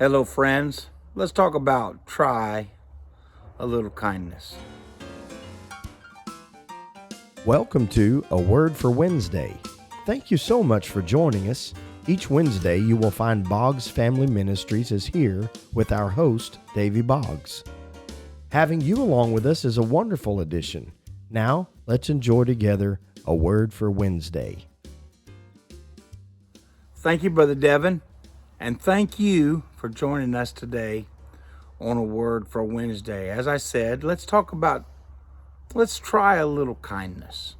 Hello, friends. Let's talk about try a little kindness. Welcome to A Word for Wednesday. Thank you so much for joining us. Each Wednesday, you will find Boggs Family Ministries is here with our host, Davy Boggs. Having you along with us is a wonderful addition. Now, let's enjoy together A Word for Wednesday. Thank you, Brother Devin, and thank you for joining us today on A Word for Wednesday. As I said, let's try a little kindness.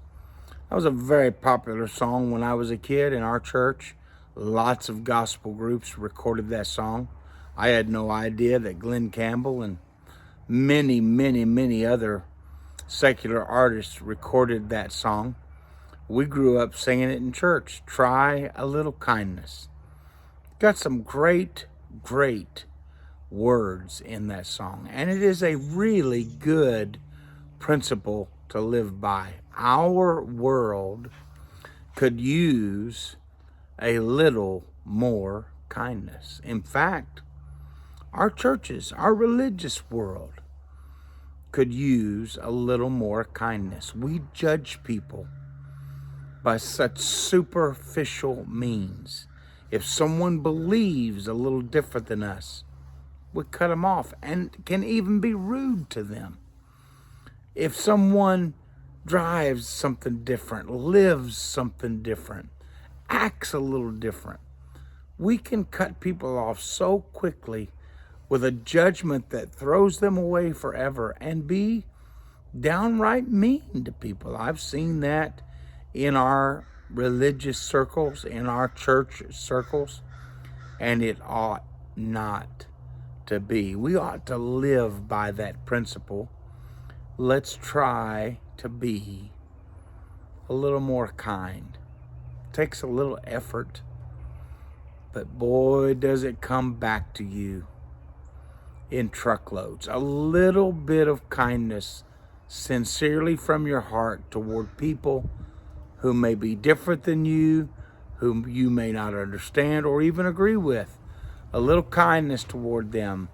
That was a very popular song when I was a kid in our church. Lots of gospel groups recorded that song. I had no idea that Glenn Campbell and many other secular artists recorded that song. We grew up singing it in church. Try a little kindness. Got some great words in that song. And it is a really good principle to live by. Our world could use a little more kindness. In fact, our churches, our religious world could use a little more kindness. We judge people by such superficial means. If someone believes a little different than us, we cut them off and can even be rude to them. If someone drives something different, lives something different, acts a little different, we can cut people off so quickly with a judgment that throws them away forever and be downright mean to people. I've seen that in our religious circles, in our church circles, and it ought not to be. We ought to live by that principle. Let's try to be a little more kind. It takes a little effort, but boy, does it come back to you in truckloads. A little bit of kindness sincerely from your heart toward people who may be different than you, whom you may not understand or even agree with. A little kindness toward them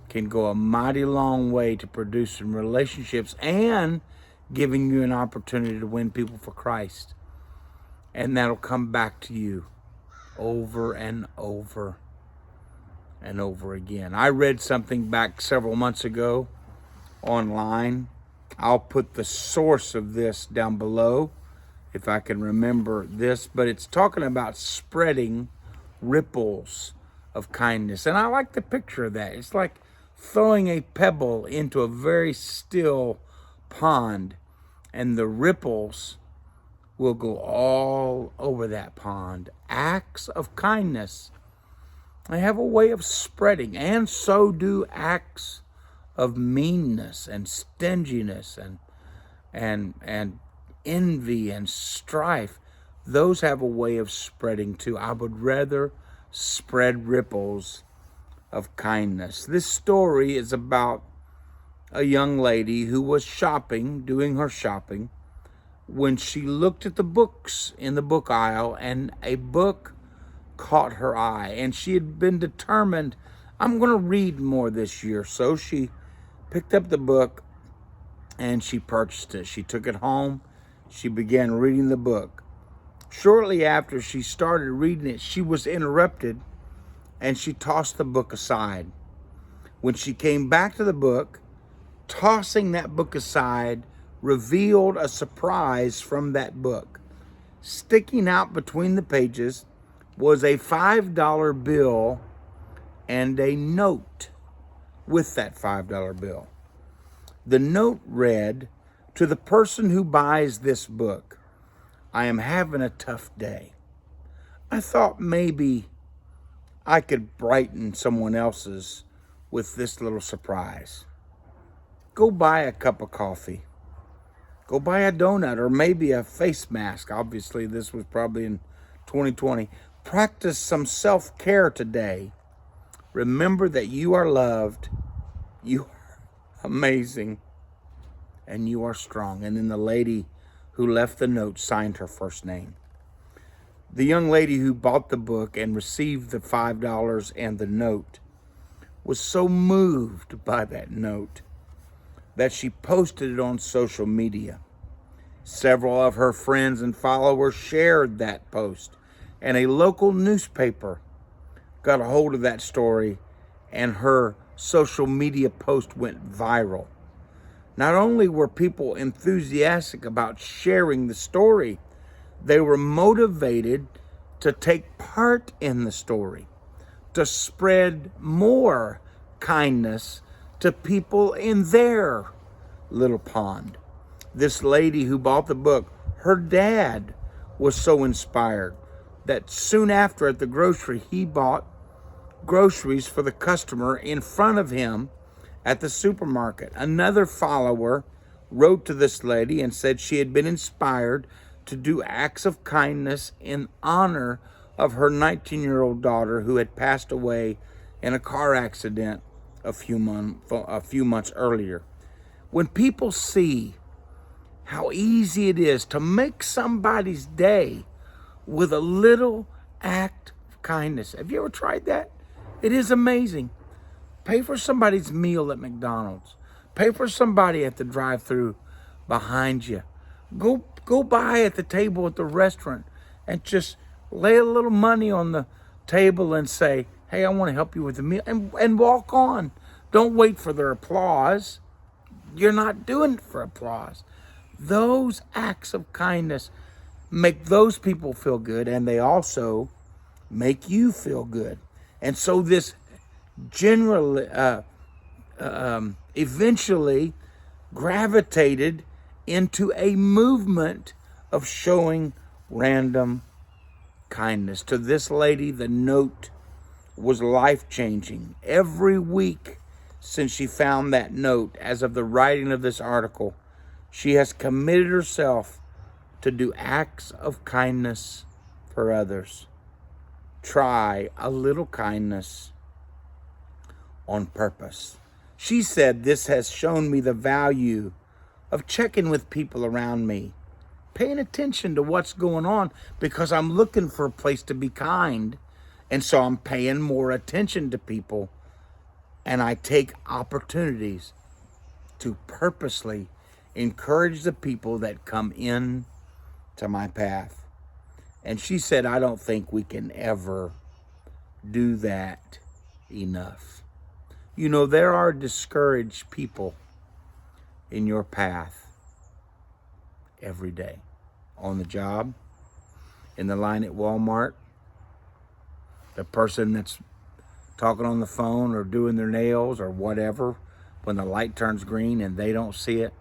can go a mighty long way to producing relationships and giving you an opportunity to win people for Christ. And that'll come back to you over and over and over again. I read something back several months ago online. I'll put the source of this down below if I can remember this, but it's talking about spreading ripples of kindness. And I like the picture of that. It's like throwing a pebble into a very still pond, and the ripples will go all over that pond. Acts of kindness, they have a way of spreading, and so do acts of meanness and stinginess and envy and strife. Those have a way of spreading too. I would rather spread ripples of kindness. This story is about a young lady who was shopping, doing her shopping, when she looked at the books in the book aisle, and a book caught her eye, and she had been determined, I'm going to read more this year. So she picked up the book and she purchased it. She took it home. She began reading the book. Shortly after she started reading it, she was interrupted and she tossed the book aside. When she came back to the book, tossing that book aside revealed a surprise from that book. Sticking out between the pages was a $5 bill and a note with that $5 bill. The note read, "To the person who buys this book, I am having a tough day. I thought maybe I could brighten someone else's with this little surprise. Go buy a cup of coffee. Go buy a donut or maybe a face mask." Obviously, this was probably in 2020. "Practice some self-care today. Remember that you are loved, you are amazing, and you are strong." And then the lady who left the note signed her first name. The young lady who bought the book and received the $5 and the note was so moved by that note that she posted it on social media. Several of her friends and followers shared that post, and a local newspaper got a hold of that story, and her social media post went viral. Not only were people enthusiastic about sharing the story, they were motivated to take part in the story, to spread more kindness to people in their little pond. This lady who bought the book, her dad was so inspired that soon after at the grocery, he bought groceries for the customer in front of him at the supermarket. Another follower wrote to this lady and said she had been inspired to do acts of kindness in honor of her 19-year-old daughter who had passed away in a car accident a few months earlier. When people see how easy it is to make somebody's day with a little act of kindness. Have you ever tried that? It is amazing. Pay for somebody's meal at McDonald's. Pay for somebody at the drive-thru behind you. Go by at the table at the restaurant and just lay a little money on the table and say, hey, I want to help you with the meal, and walk on. Don't wait for their applause. You're not doing it for applause. Those acts of kindness make those people feel good, and they also make you feel good. And so this generally, eventually gravitated into a movement of showing random kindness. To this lady, the note was life-changing. Every week since she found that note, as of the writing of this article, she has committed herself to do acts of kindness for others. Try a little kindness on purpose. She said, this has shown me the value of checking with people around me, paying attention to what's going on, because I'm looking for a place to be kind. And so I'm paying more attention to people, and I take opportunities to purposely encourage the people that come in to my path. And she said, I don't think we can ever do that enough. You know, there are discouraged people in your path every day, on the job, in the line at Walmart, the person that's talking on the phone or doing their nails or whatever, when the light turns green and they don't see it,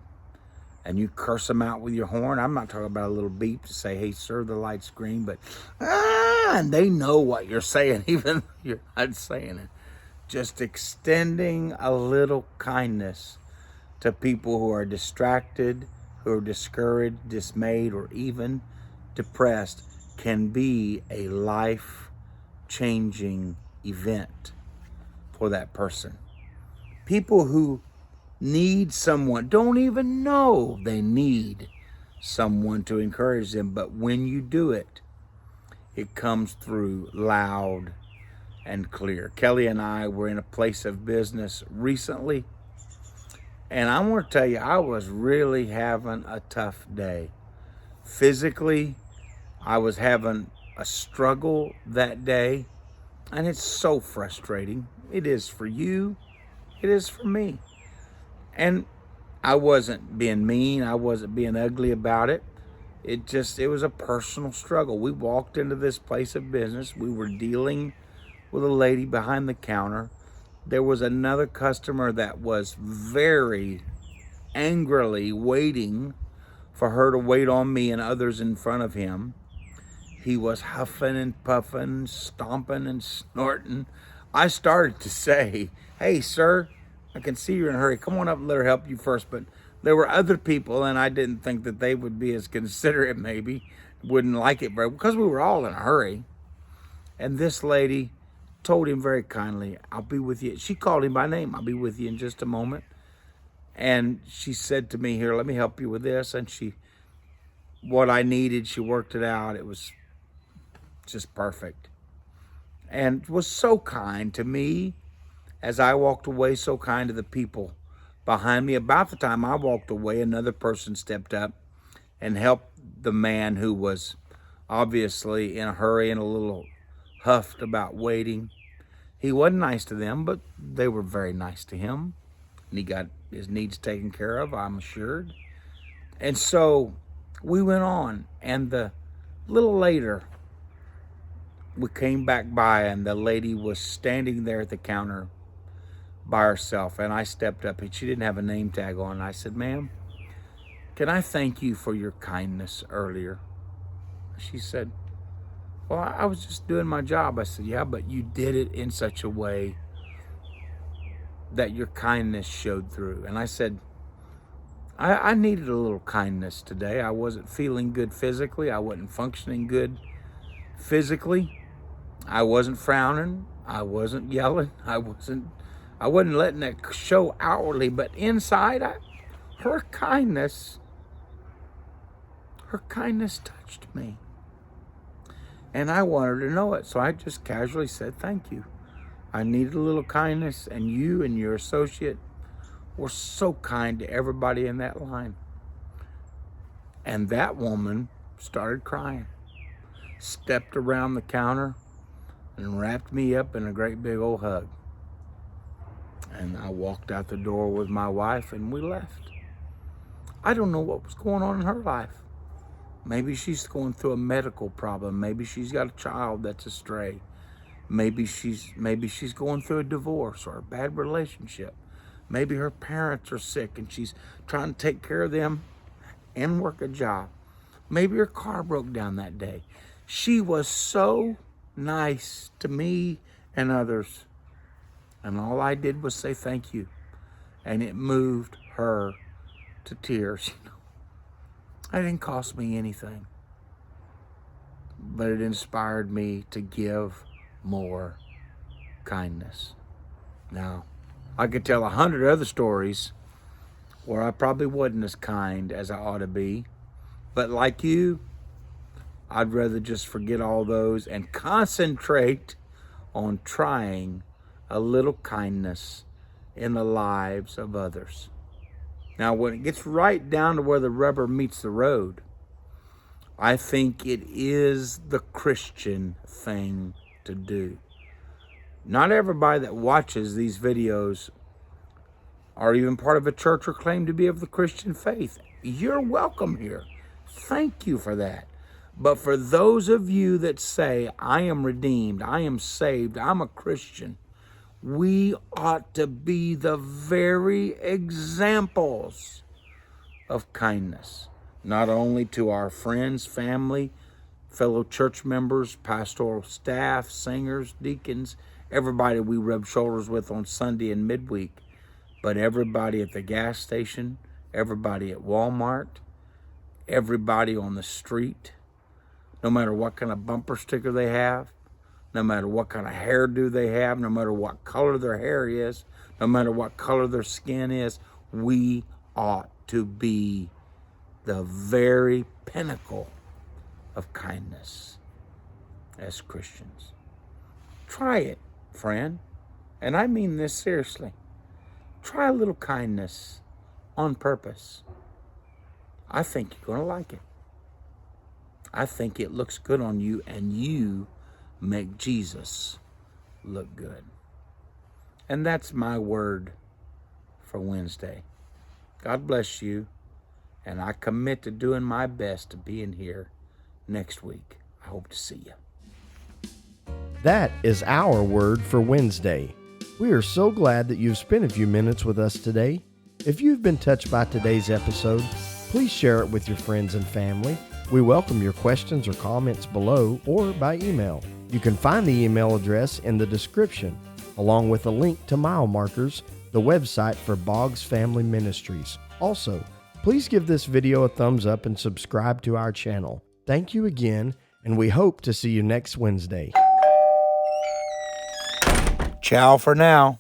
and you curse them out with your horn. I'm not talking about a little beep to say, hey, sir, the light's green, but, and they know what you're saying, even though you're not saying it. Just extending a little kindness to people who are distracted, who are discouraged, dismayed, or even depressed can be a life-changing event for that person. People who need someone don't even know they need someone to encourage them, but when you do it, it comes through loud and clear. Kelly and I were in a place of business recently, and I want to tell you, I was really having a tough day. Physically, I was having a struggle that day, and it's so frustrating. It is for you. It is for me. And I wasn't being mean. I wasn't being ugly about it. It was a personal struggle. We walked into this place of business. We were dealing with a lady behind the counter. There was another customer that was very angrily waiting for her to wait on me and others in front of him. He was huffing and puffing, stomping and snorting. I started to say, hey, sir, I can see you're in a hurry. Come on up and let her help you first. But there were other people, and I didn't think that they would be as considerate, maybe, wouldn't like it, because we were all in a hurry. And this lady told him very kindly, I'll be with you. She called him by name. I'll be with you in just a moment. And she said to me, here, let me help you with this. And what I needed, she worked it out. It was just perfect. And was so kind to me as I walked away, so kind to the people behind me. About the time I walked away, another person stepped up and helped the man who was obviously in a hurry and a little huffed about waiting. He wasn't nice to them, but they were very nice to him. And he got his needs taken care of, I'm assured. And so we went on, and a little later, we came back by, and the lady was standing there at the counter by herself, and I stepped up, and she didn't have a name tag on. And I said, "Ma'am, can I thank you for your kindness earlier?" She said, "Well, I was just doing my job." I said, "Yeah, but you did it in such a way that your kindness showed through." And I said, I needed a little kindness today. I wasn't feeling good physically. I wasn't functioning good physically. I wasn't frowning. I wasn't yelling. I wasn't letting that show outwardly, but inside, her kindness touched me. And I wanted to know it, so I just casually said, "Thank you. I needed a little kindness, and you and your associate were so kind to everybody in that line." And that woman started crying, stepped around the counter, and wrapped me up in a great big old hug. And I walked out the door with my wife, and we left. I don't know what was going on in her life. Maybe she's going through a medical problem. Maybe she's got a child that's astray. Maybe she's going through a divorce or a bad relationship. Maybe her parents are sick and she's trying to take care of them and work a job. Maybe her car broke down that day. She was so nice to me and others. And all I did was say thank you. And it moved her to tears. It didn't cost me anything. But it inspired me to give more kindness. Now, I could tell 100 other stories where I probably wasn't as kind as I ought to be. But like you, I'd rather just forget all those and concentrate on trying a little kindness in the lives of others. Now, when it gets right down to where the rubber meets the road, I think it is the Christian thing to do. Not everybody that watches these videos are even part of a church or claim to be of the Christian faith. You're welcome here. Thank you for that. But for those of you that say, "I am redeemed, I am saved, I'm a Christian," we ought to be the very examples of kindness, not only to our friends, family, fellow church members, pastoral staff, singers, deacons, everybody we rub shoulders with on Sunday and midweek, but everybody at the gas station, everybody at Walmart, everybody on the street, no matter what kind of bumper sticker they have, no matter what kind of hairdo they have, no matter what color their hair is, no matter what color their skin is, we ought to be the very pinnacle of kindness as Christians. Try it, friend. And I mean this seriously. Try a little kindness on purpose. I think you're going to like it. I think it looks good on you, and you make Jesus look good. And that's my word for Wednesday. God bless you, and I commit to doing my best to being here next week. I hope to see you. That is our word for Wednesday. We are so glad that you've spent a few minutes with us today. If you've been touched by today's episode, please share it with your friends and family. We welcome your questions or comments below or by email. You can find the email address in the description, along with a link to Mile Markers, the website for Boggs Family Ministries. Also, please give this video a thumbs up and subscribe to our channel. Thank you again, and we hope to see you next Wednesday. Ciao for now.